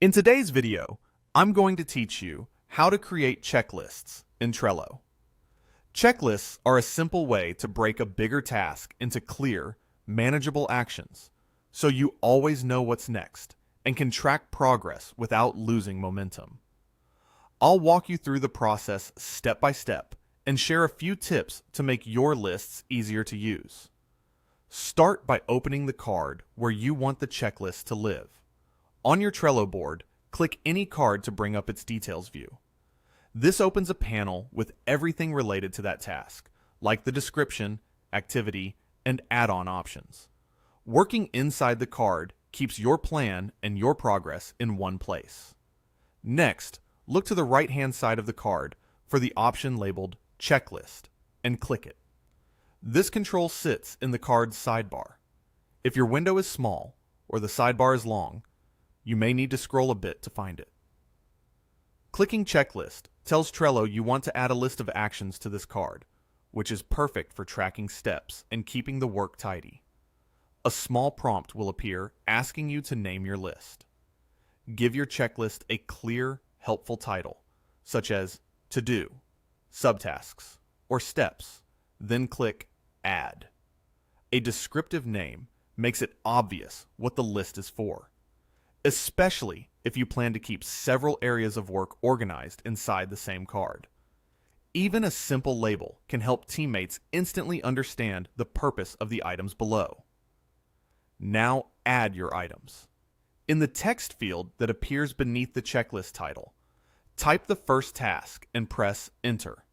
In today's video, I'm going to teach you how to create checklists in Trello. Checklists are a simple way to break a bigger task into clear, manageable actions, so you always know what's next and can track progress without losing momentum. I'll walk you through the process step by step and share a few tips to make your lists easier to use. Start by opening the card where you want the checklist to live. On your Trello board, click any card to bring up its details view. This opens a panel with everything related to that task, like the description, activity, and add-on options. Working inside the card keeps your plan and your progress in one place. Next, look to the right-hand side of the card for the option labeled Checklist and click it. This control sits in the card's sidebar. If your window is small or the sidebar is long, you may need to scroll a bit to find it. Clicking Checklist tells Trello you want to add a list of actions to this card, which is perfect for tracking steps and keeping the work tidy. A small prompt will appear asking you to name your list. Give your checklist a clear, helpful title, such as To Do, Subtasks, or Steps, then click Add. A descriptive name makes it obvious what the list is for, especially if you plan to keep several areas of work organized inside the same card. Even a simple label can help teammates instantly understand the purpose of the items below. Now add your items. In the text field that appears beneath the checklist title, type the first task and press Enter.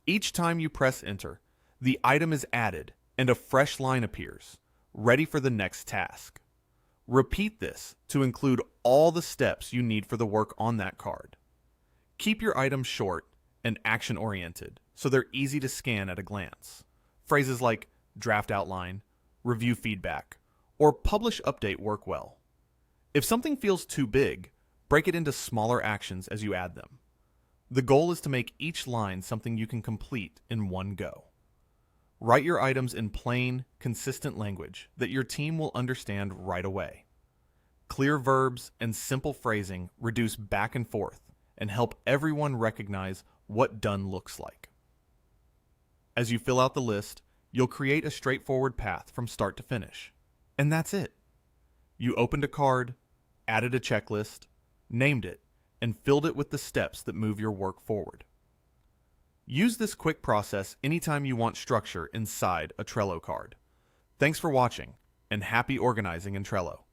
Each time you press Enter, the item is added and a fresh line appears, ready for the next task. Repeat this to include all the steps you need for the work on that card. Keep your items short and action-oriented so they're easy to scan at a glance. Phrases like draft outline, review feedback, or publish update work well. If something feels too big, break it into smaller actions as you add them. The goal is to make each line something you can complete in one go. Write your items in plain, consistent language that your team will understand right away. Clear verbs and simple phrasing reduce back and forth and help everyone recognize what done looks like. As you fill out the list, you'll create a straightforward path from start to finish. And that's it. You opened a card, added a checklist, named it, and filled it with the steps that move your work forward. Use this quick process anytime you want structure inside a Trello card. Thanks for watching, and happy organizing in Trello.